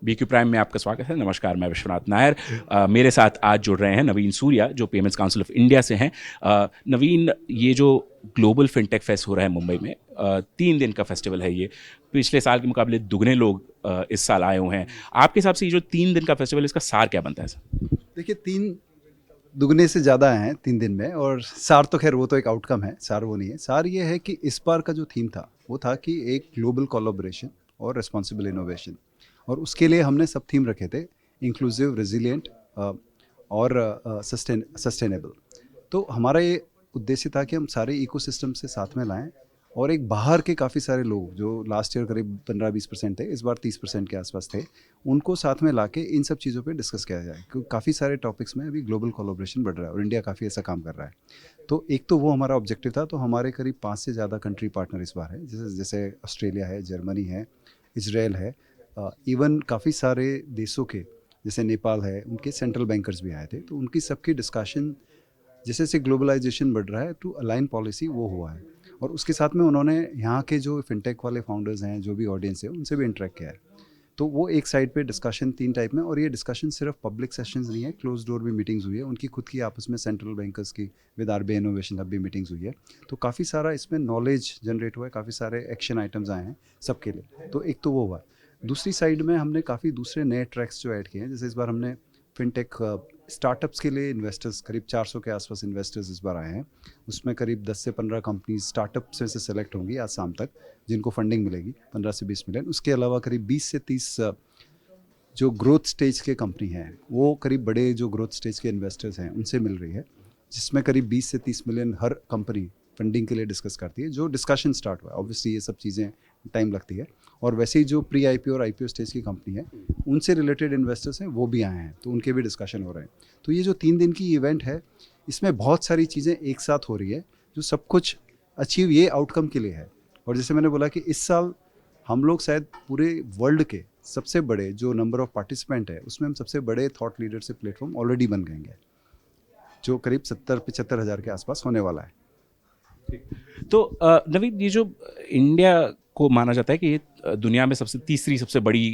BQ prime में आपका स्वागत है। नमस्कार, मैं विश्वनाथ नायर। मेरे साथ आज जुड़ रहे हैं नवीन सूर्या, जो पेमेंट्स काउंसिल ऑफ इंडिया से हैं। नवीन, ये जो ग्लोबल फिनटेक फेस्ट हो रहा है मुंबई में, 3 दिन का फेस्टिवल है ये। पिछले साल के मुकाबले दुगने लोग इस साल आए हुए हैं। आपके हिसाब से ये जो 3 दिन का फेस्टिवल है, इसका सार क्या बनता है सर? देखिए, 3 दुगने से ज़्यादा हैं 3 दिन में। और सार तो खैर वो तो एक आउटकम है, सार वो नहीं है। सार ये है कि इस बार का जो थीम था वो था कि एक ग्लोबल कोलैबोरेशन और रिस्पॉन्सिबल इनोवेशन। और उसके लिए हमने सब थीम रखे थे, इंक्लूसिव, रेजिलिएंट और सस्टेनेबल। तो हमारा ये उद्देश्य था कि हम सारे इकोसिस्टम से साथ में लाएं और एक बाहर के काफ़ी सारे लोग जो लास्ट ईयर करीब 15-20% थे, इस बार 30% के आसपास थे, उनको साथ में लाके इन सब चीज़ों पे डिस्कस किया जाए, क्योंकि काफ़ी सारे टॉपिक्स में अभी ग्लोबल कोलैबोरेशन बढ़ रहा है और इंडिया काफ़ी ऐसा काम कर रहा है। तो एक तो वो हमारा ऑब्जेक्टिव था। तो हमारे करीब 5 से ज़्यादा कंट्री पार्टनर इस बार है, जैसे जैसे ऑस्ट्रेलिया है, जर्मनी है, इसराइल है, इवन काफ़ी सारे देशों के जैसे नेपाल है, उनके सेंट्रल बैंकर्स भी आए थे। तो उनकी सबकी डिस्कशन, जैसे जैसे ग्लोबलाइजेशन बढ़ रहा है टू अलाइन पॉलिसी, वो हुआ है। और उसके साथ में उन्होंने यहाँ के जो फिनटेक वाले फाउंडर्स हैं, जो भी ऑडियंस है, उनसे भी इंटरेक्ट किया है। तो वो एक साइड पे डिस्कशन 3 टाइप में। और ये डिस्कशन सिर्फ पब्लिक सेशंस नहीं है, क्लोज डोर भी मीटिंग्स हुई है उनकी खुद की आपस में, सेंट्रल बैंकर्स की विद RBI इनोवेशन हब भी मीटिंग्स हुई है। तो काफ़ी सारा इसमें नॉलेज जनरेट हुआ है, काफ़ी सारे एक्शन आइटम्स आए हैं सबके लिए। तो एक तो वो हुआ। दूसरी साइड में हमने काफ़ी दूसरे नए ट्रैक्स जो ऐड किए हैं। जैसे इस बार हमने फिनटेक स्टार्टअप्स के लिए इन्वेस्टर्स, करीब 400 के आसपास इन्वेस्टर्स इस बार आए हैं। उसमें करीब 10 से 15 कंपनीज स्टार्टअप से सेलेक्ट होंगी आज शाम तक, जिनको फंडिंग मिलेगी 15 से 20 मिलियन। उसके अलावा करीब 20 से 30 जो ग्रोथ स्टेज के कंपनी हैं, वो करीब बड़े जो ग्रोथ स्टेज के इन्वेस्टर्स हैं उनसे मिल रही है, जिसमें करीब 20 से 30 मिलियन हर कंपनी फंडिंग के लिए डिस्कस करती है। जो डिस्कशन स्टार्ट हुआ है, ऑब्वियसली ये सब चीज़ें टाइम लगती है। और वैसे ही जो प्री IPO और IPO स्टेज की कंपनी है, उनसे रिलेटेड इन्वेस्टर्स हैं, वो भी आए हैं, तो उनके भी डिस्कशन हो रहे हैं। तो ये जो 3 दिन की इवेंट है, इसमें बहुत सारी चीज़ें एक साथ हो रही है, जो सब कुछ अचीव ये आउटकम के लिए है। और जैसे मैंने बोला कि इस साल हम लोग शायद पूरे वर्ल्ड के सबसे बड़े जो नंबर ऑफ पार्टिसिपेंट है, उसमें हम सबसे बड़े थॉट लीडरशिप प्लेटफॉर्म ऑलरेडी बन गए हैं, जो करीब 70-75 हज़ार के आसपास होने वाला है। तो नवीन, ये जो इंडिया को माना जाता है कि ये दुनिया में तीसरी सबसे बड़ी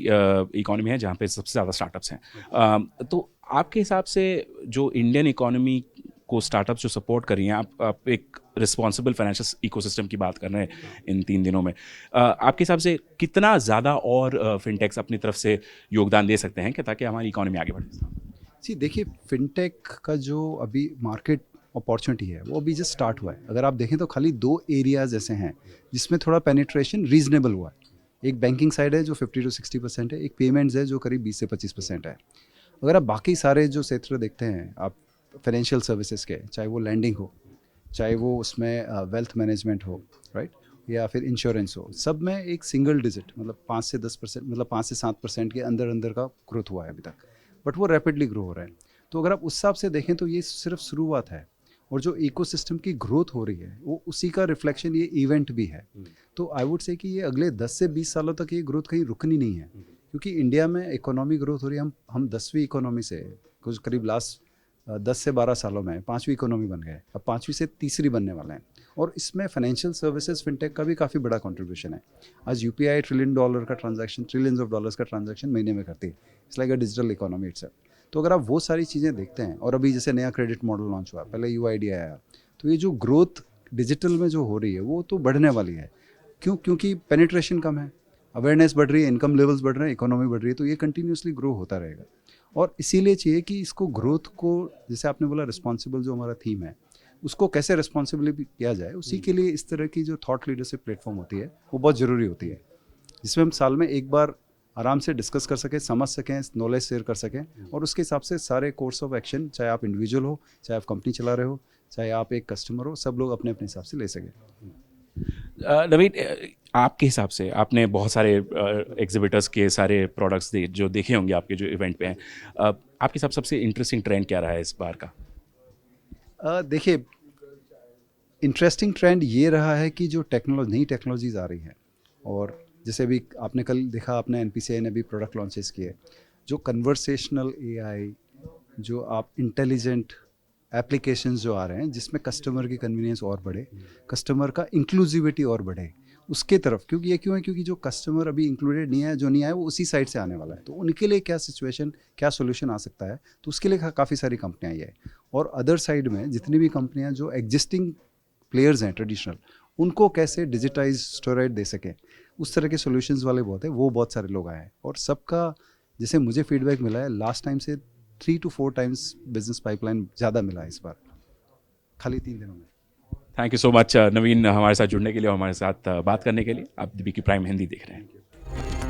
इकोनॉमी है, जहाँ पे सबसे ज़्यादा स्टार्टअप्स हैं। तो आपके हिसाब से जो इंडियन इकोनॉमी को स्टार्टअप्स जो सपोर्ट कर रही हैं, आप एक रिस्पॉन्सिबल फाइनेंशियल इकोसिस्टम की बात कर रहे हैं इन 3 दिनों में, आपके हिसाब से कितना ज़्यादा और फिनटेक्स अपनी तरफ से योगदान दे सकते हैं कि ताकि हमारी इकोनॉमी आगे बढ़े? जी देखिए, फिनटेक का जो अभी मार्केट अपॉर्चुनिटी है, वो अभी जस्ट स्टार्ट हुआ है। अगर आप देखें तो खाली 2 एरियाज़ ऐसे हैं जिसमें थोड़ा पेनिट्रेशन रीजनेबल हुआ है। एक बैंकिंग साइड है जो 50 से 60% है, एक पेमेंट्स है जो करीब 20 से 25% है। अगर आप बाकी सारे जो क्षेत्र देखते हैं, आप फाइनेंशियल सर्विसेज के, चाहे वो लैंडिंग हो, चाहे वो उसमें वेल्थ मैनेजमेंट हो, राइट, या फिर इंश्योरेंस हो, सब में एक सिंगल डिजिट, मतलब 5 से 10%, मतलब 5 से 7% के अंदर अंदर का ग्रोथ हुआ है अभी तक। बट वो रैपिडली ग्रो हो रहा है। तो अगर आप उस हिसाब से देखें तो ये सिर्फ शुरुआत है। और जो इकोसिस्टम की ग्रोथ हो रही है, वो उसी का रिफ्लेक्शन ये इवेंट भी है। तो आई वुड से कि ये अगले 10 से 20 सालों तक ये ग्रोथ कहीं रुकनी नहीं है, क्योंकि इंडिया में इकोनॉमी ग्रोथ हो रही है। हम 10वीं इकोनॉमी से कुछ करीब लास्ट 10 से 12 सालों में 5वीं इकोनॉमी बन गए, अब 5वीं से तीसरी बनने वाले हैं। और इसमें फाइनेंशियल सर्विसेज फिनटेक का भी काफ़ी बड़ा कंट्रीब्यूशन है। आज UPI $1 ट्रिलियन का ट्रांजैक्शन, ट्रिलियंस ऑफ डॉलर्स का ट्रांजैक्शन महीने में करती है। It's like a digital economy itself. तो अगर आप वो सारी चीज़ें देखते हैं, और अभी जैसे नया क्रेडिट मॉडल लॉन्च हुआ, पहले UID आया, तो ये जो ग्रोथ डिजिटल में जो हो रही है, वो तो बढ़ने वाली है। क्यों? क्योंकि पेनिट्रेशन कम है, अवेयरनेस बढ़ रही है, इनकम लेवल्स बढ़ रहे हैं, इकोनॉमी बढ़ रही है। तो ये कंटिन्यूसली ग्रो होता रहेगा। और इसीलिए चाहिए कि इसको ग्रोथ को, जैसे आपने बोला रिस्पॉन्सिबल जो हमारा थीम है, उसको कैसे रिस्पॉन्सिबली किया जाए, उसी के लिए इस तरह की जो थॉट लीडरशिप प्लेटफॉर्म होती है, वो बहुत ज़रूरी होती है, जिसमें हम साल में एक बार आराम से डिस्कस कर सकें, समझ सकें, नॉलेज शेयर कर सकें। और उसके हिसाब से सारे कोर्स ऑफ एक्शन, चाहे आप इंडिविजुअल हो, चाहे आप कंपनी चला रहे हो, चाहे आप एक कस्टमर हो, सब लोग अपने अपने हिसाब से ले सकें। नवीन, आपके हिसाब से आपने बहुत सारे एग्जिबिटर्स के सारे प्रोडक्ट्स जो देखे होंगे आपके जो इवेंट पे हैं, आपके हिसाब से सबसे इंटरेस्टिंग ट्रेंड क्या रहा है इस बार का? देखिए, इंटरेस्टिंग ट्रेंड ये रहा है कि जो नई टेक्नोलॉजीज आ रही हैं, और जैसे अभी आपने कल देखा, आपने NPCI ने भी प्रोडक्ट लॉन्चेस किए, जो कन्वर्सेशनल AI, जो आप इंटेलिजेंट एप्लीकेशंस जो आ रहे हैं, जिसमें कस्टमर की कन्वीनियंस और बढ़े, कस्टमर का इंक्लूसिविटी और बढ़े, उसके तरफ, क्योंकि ये क्यों है, क्योंकि जो कस्टमर अभी इंक्लूडेड नहीं है, जो नहीं आया, वो उसी साइड से आने वाला है, तो उनके लिए क्या सिचुएशन, क्या सोल्यूशन आ सकता है, तो उसके लिए काफ़ी सारी कंपनियाँ आई है। और अदर साइड में जितनी भी कंपनियाँ जो एग्जिस्टिंग प्लेयर्स हैं ट्रेडिशनल, उनको कैसे डिजिटाइज स्टोरेज दे सकें, उस तरह के सॉल्यूशंस वाले बहुत है, वो बहुत सारे लोग आए हैं। और सबका जैसे मुझे फीडबैक मिला है, लास्ट टाइम से 3 to 4 टाइम्स बिजनेस पाइपलाइन ज़्यादा मिला है इस बार, खाली 3 दिनों में। थैंक यू सो मच नवीन, हमारे साथ जुड़ने के लिए और हमारे साथ बात करने के लिए। आप दीपिका प्राइम हिंदी देख रहे हैं।